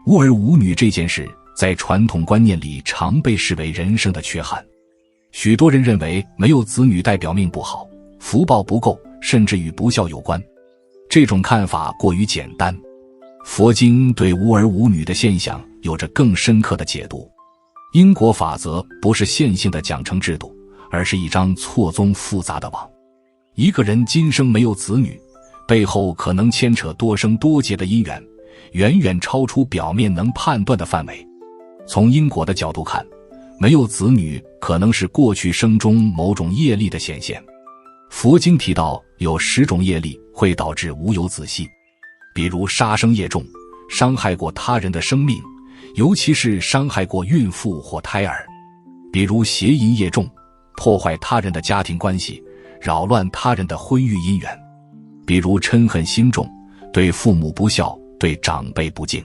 无儿无女这件事在传统观念里常被视为人生的缺憾。许多人认为没有子女代表命不好，福报不够，甚至与不孝有关。这种看法过于简单。佛经对无儿无女的现象有着更深刻的解读。因果法则不是线性的奖惩制度，而是一张错综复杂的网。一个人今生没有子女，背后可能牵扯多生多劫的因缘，远远超出表面能判断的范围。从因果的角度看，没有子女可能是过去生中某种业力的显现。佛经提到有10种业力会导致无有子息，比如杀生业重，伤害过他人的生命，尤其是伤害过孕妇或胎儿；比如邪淫业重，破坏他人的家庭关系，扰乱他人的婚育姻缘；比如嗔恨心重，对父母不孝，对长辈不敬。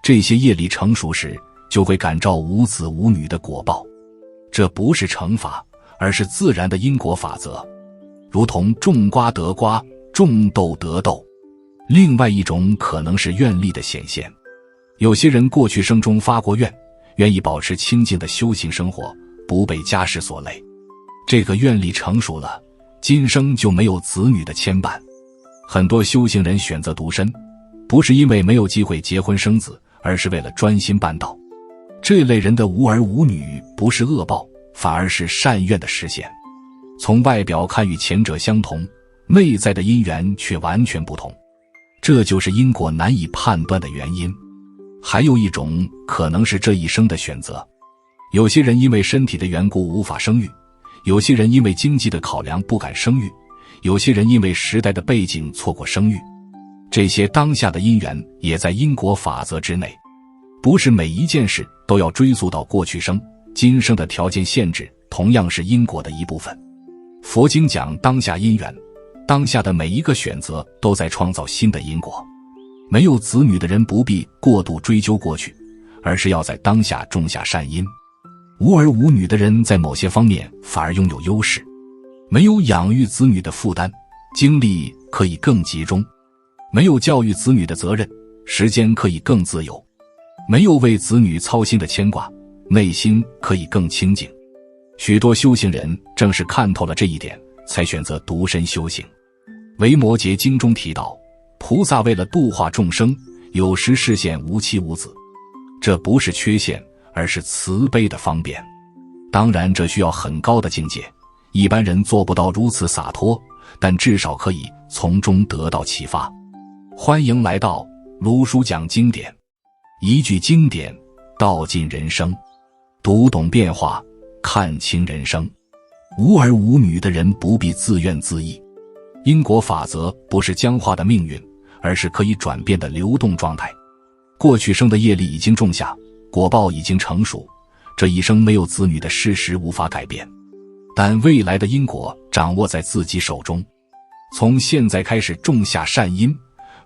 这些业力成熟时，就会感召无子无女的果报。这不是惩罚，而是自然的因果法则，如同种瓜得瓜，种豆得豆。另外一种可能是愿力的显现。有些人过去生中发过愿，愿意保持清净的修行生活，不被家事所累。这个愿力成熟了，今生就没有子女的牵绊。很多修行人选择独身，不是因为没有机会结婚生子，而是为了专心办道。这类人的无儿无女不是恶报，反而是善愿的实现。从外表看与前者相同，内在的因缘却完全不同，这就是因果难以判断的原因。还有一种可能是这一生的选择。有些人因为身体的缘故无法生育，有些人因为经济的考量不敢生育，有些人因为时代的背景错过生育。这些当下的因缘也在因果法则之内。不是每一件事都要追溯到过去生，今生的条件限制同样是因果的一部分。佛经讲当下因缘，当下的每一个选择都在创造新的因果。没有子女的人不必过度追究过去，而是要在当下种下善因。无儿无女的人在某些方面反而拥有优势，没有养育子女的负担，精力可以更集中；没有教育子女的责任，时间可以更自由；没有为子女操心的牵挂，内心可以更清净。许多修行人正是看透了这一点，才选择独身修行。维摩诘经中提到，菩萨为了度化众生，有时示现无妻无子，这不是缺陷，而是慈悲的方便。当然这需要很高的境界，一般人做不到如此洒脱，但至少可以从中得到启发。欢迎来到卢叔讲经典，一句经典道尽人生，读懂变化，看清人生。无儿无女的人不必自怨自艾。因果法则不是僵化的命运，而是可以转变的流动状态。过去生的业力已经种下，果报已经成熟，这一生没有子女的事实无法改变，但未来的因果掌握在自己手中。从现在开始种下善因，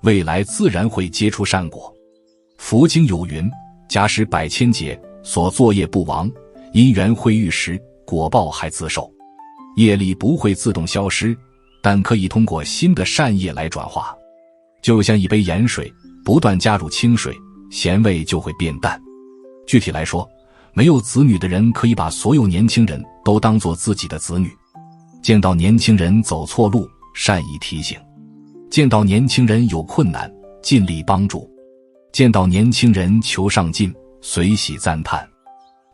未来自然会结出善果。佛经有云，假使百千劫，所作业不亡，因缘会遇时，果报还自受。业力不会自动消失，但可以通过新的善业来转化。就像一杯盐水，不断加入清水，咸味就会变淡。具体来说，没有子女的人可以把所有年轻人都当作自己的子女。见到年轻人走错路，善意提醒；见到年轻人有困难，尽力帮助；见到年轻人求上进，随喜赞叹。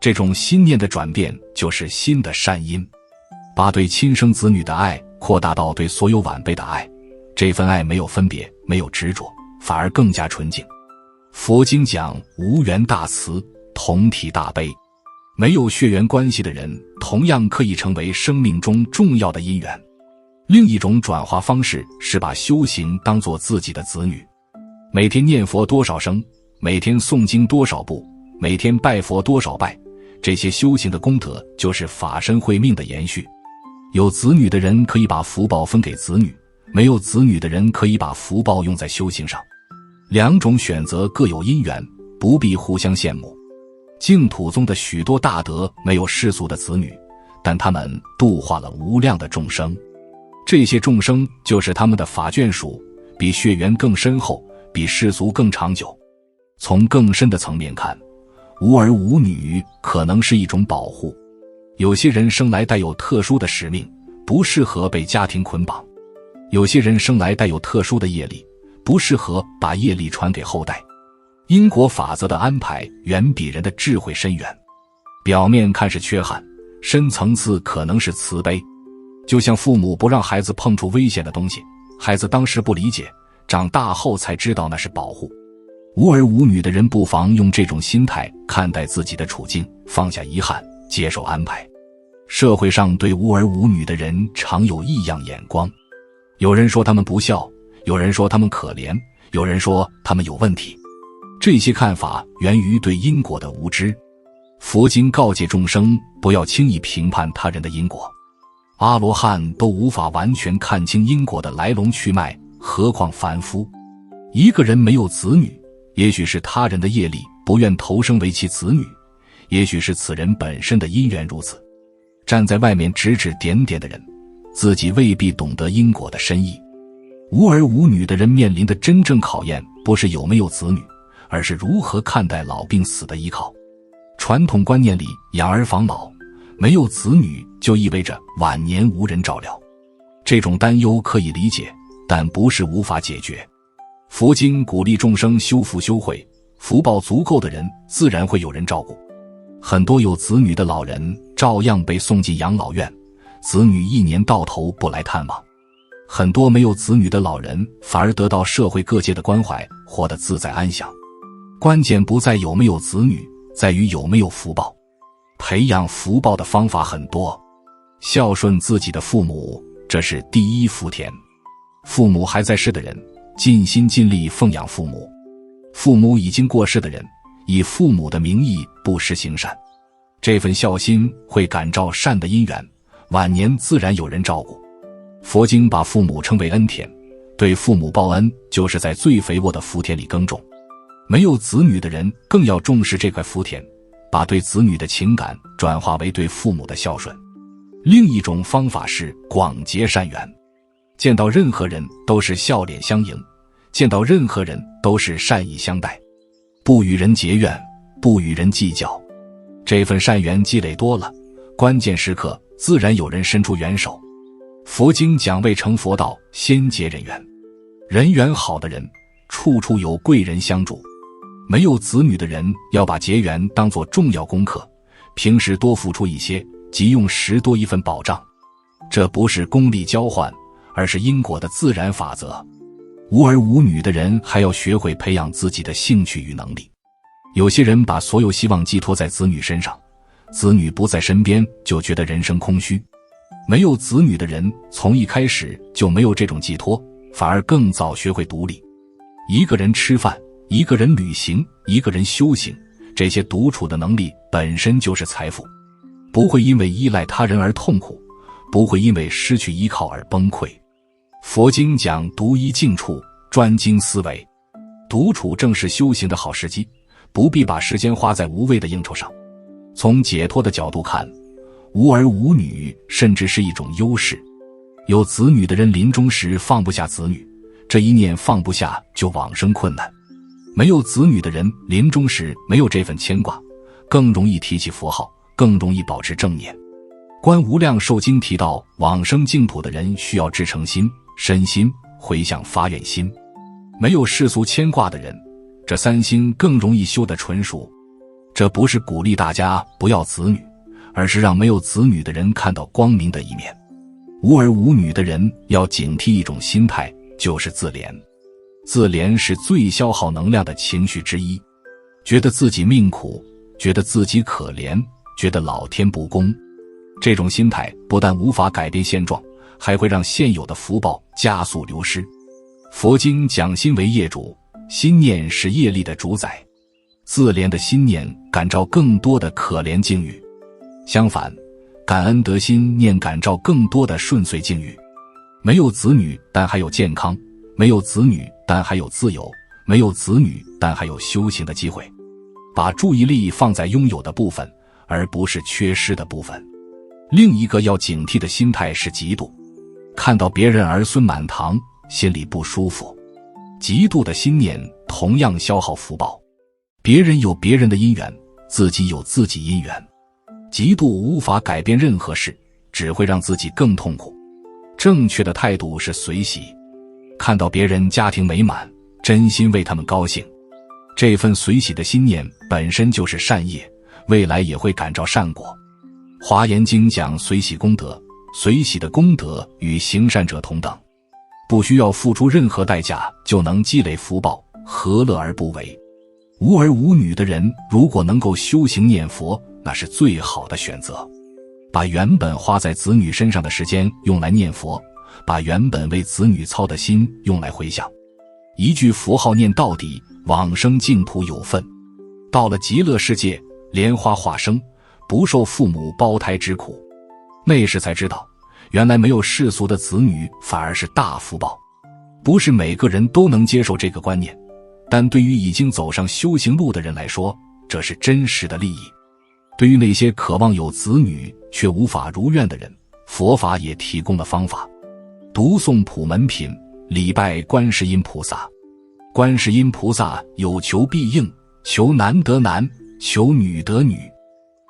这种心念的转变就是新的善因，把对亲生子女的爱扩大到对所有晚辈的爱，这份爱没有分别，没有执着，反而更加纯净。佛经讲无缘大慈，同体大悲。没有血缘关系的人同样可以成为生命中重要的因缘。另一种转化方式是把修行当作自己的子女，每天念佛多少声，每天诵经多少部，每天拜佛多少拜，这些修行的功德就是法身慧命的延续。有子女的人可以把福报分给子女，没有子女的人可以把福报用在修行上。两种选择各有因缘，不必互相羡慕。净土宗的许多大德没有世俗的子女，但他们度化了无量的众生。这些众生就是他们的法眷属，比血缘更深厚，比世俗更长久。从更深的层面看，无儿无女可能是一种保护。有些人生来带有特殊的使命，不适合被家庭捆绑；有些人生来带有特殊的业力，不适合把业力传给后代。因果法则的安排远比人的智慧深远，表面看是缺憾，深层次可能是慈悲。就像父母不让孩子碰触危险的东西，孩子当时不理解，长大后才知道那是保护。无儿无女的人不妨用这种心态看待自己的处境，放下遗憾，接受安排。社会上对无儿无女的人常有异样眼光，有人说他们不孝，有人说他们可怜，有人说他们有问题。这些看法源于对因果的无知。佛经告诫众生不要轻易评判他人的因果，阿罗汉都无法完全看清因果的来龙去脉，何况凡夫。一个人没有子女，也许是他人的业力不愿投生为其子女，也许是此人本身的因缘如此。站在外面指指点点的人，自己未必懂得因果的深意。无儿无女的人面临的真正考验，不是有没有子女，而是如何看待老病死的依靠。传统观念里，养儿防老，没有子女就意味着晚年无人照料。这种担忧可以理解，但不是无法解决。佛经鼓励众生修福修慧，福报足够的人自然会有人照顾。很多有子女的老人照样被送进养老院，子女一年到头不来探望。很多没有子女的老人反而得到社会各界的关怀，活得自在安详。关键不在有没有子女，在于有没有福报。培养福报的方法很多，孝顺自己的父母，这是第一福田。父母还在世的人，尽心尽力奉养父母；父母已经过世的人，以父母的名义布施行善。这份孝心会感召善的因缘，晚年自然有人照顾。佛经把父母称为恩田，对父母报恩就是在最肥沃的福田里耕种。没有子女的人更要重视这块福田，把对子女的情感转化为对父母的孝顺。另一种方法是广结善缘，见到任何人都是笑脸相迎，见到任何人都是善意相待，不与人结怨，不与人计较。这份善缘积累多了，关键时刻自然有人伸出援手。佛经讲未成佛道，先结人缘。人缘好的人，处处有贵人相助。没有子女的人要把结缘当作重要功课，平时多付出一些，即用时多一份保障。这不是功利交换，而是因果的自然法则。无儿无女的人还要学会培养自己的兴趣与能力。有些人把所有希望寄托在子女身上，子女不在身边就觉得人生空虚。没有子女的人从一开始就没有这种寄托，反而更早学会独立。一个人吃饭，一个人旅行，一个人修行，这些独处的能力本身就是财富。不会因为依赖他人而痛苦，不会因为失去依靠而崩溃。佛经讲独一静处，专精思维。独处正是修行的好时机，不必把时间花在无谓的应酬上。从解脱的角度看，无儿无女甚至是一种优势。有子女的人临终时放不下子女，这一念放不下就往生困难。没有子女的人临终时没有这份牵挂，更容易提起佛号，更容易保持正念。观无量寿经提到，往生净土的人需要至诚心、身心、回向发愿心。没有世俗牵挂的人，这三心更容易修得纯熟。这不是鼓励大家不要子女，而是让没有子女的人看到光明的一面。无儿无女的人要警惕一种心态，就是自怜。自怜是最消耗能量的情绪之一，觉得自己命苦，觉得自己可怜，觉得老天不公。这种心态不但无法改变现状，还会让现有的福报加速流失。佛经讲心为业主，心念是业力的主宰。自怜的心念感召更多的可怜境遇，相反，感恩德心念感召更多的顺遂境遇。没有子女但还有健康，没有子女但还有自由，没有子女但还有修行的机会。把注意力放在拥有的部分，而不是缺失的部分。另一个要警惕的心态是嫉妒，看到别人儿孙满堂，心里不舒服。嫉妒的心念同样消耗福报。别人有别人的因缘，自己有自己因缘。嫉妒无法改变任何事，只会让自己更痛苦。正确的态度是随喜，看到别人家庭美满，真心为他们高兴。这份随喜的心念本身就是善业，未来也会感召善果。华严经讲随喜功德，随喜的功德与行善者同等，不需要付出任何代价就能积累福报，何乐而不为？无儿无女的人如果能够修行念佛，那是最好的选择。把原本花在子女身上的时间用来念佛，把原本为子女操的心用来回想。一句佛号念到底，往生净土有份。到了极乐世界，莲花化生，不受父母胞胎之苦。那时才知道，原来没有世俗的子女反而是大福报。不是每个人都能接受这个观念，但对于已经走上修行路的人来说，这是真实的利益。对于那些渴望有子女却无法如愿的人，佛法也提供了方法。读诵普门品，礼拜观世音菩萨。观世音菩萨有求必应，求男得男，求女得女。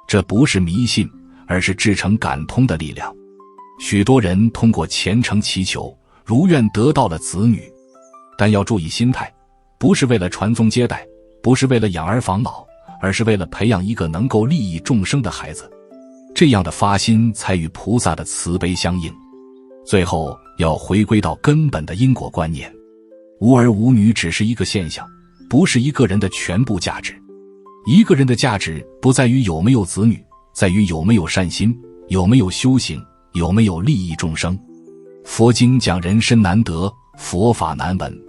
这不是迷信，而是至诚感通的力量。许多人通过虔诚祈求，如愿得到了子女。但要注意心态，不是为了传宗接代，不是为了养儿防老，而是为了培养一个能够利益众生的孩子。这样的发心才与菩萨的慈悲相应。最后要回归到根本的因果观念，无儿无女只是一个现象，不是一个人的全部价值。一个人的价值不在于有没有子女，在于有没有善心，有没有修行，有没有利益众生。佛经讲人身难得，佛法难闻。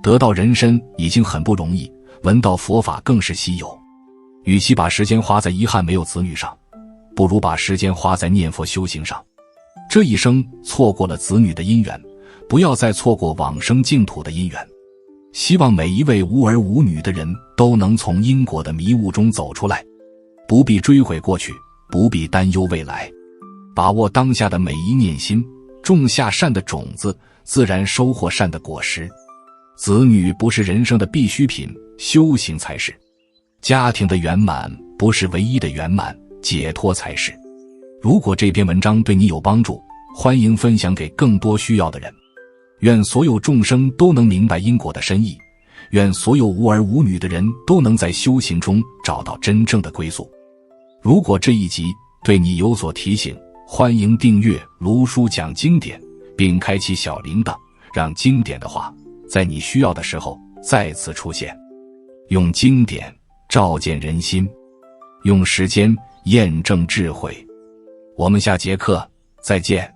得到人身已经很不容易，闻到佛法更是稀有。与其把时间花在遗憾没有子女上，不如把时间花在念佛修行上。这一生错过了子女的因缘，不要再错过往生净土的因缘。希望每一位无儿无女的人都能从因果的迷雾中走出来，不必追悔过去，不必担忧未来，把握当下的每一念心，种下善的种子，自然收获善的果实。子女不是人生的必需品，修行才是。家庭的圆满不是唯一的圆满，解脱才是。如果这篇文章对你有帮助，欢迎分享给更多需要的人。愿所有众生都能明白因果的深意，愿所有无儿无女的人都能在修行中找到真正的归宿。如果这一集对你有所提醒，欢迎订阅卢叔讲经典，并开启小铃铛，让经典的话在你需要的时候再次出现。用经典照见人心，用时间验证智慧。我们下节课再见。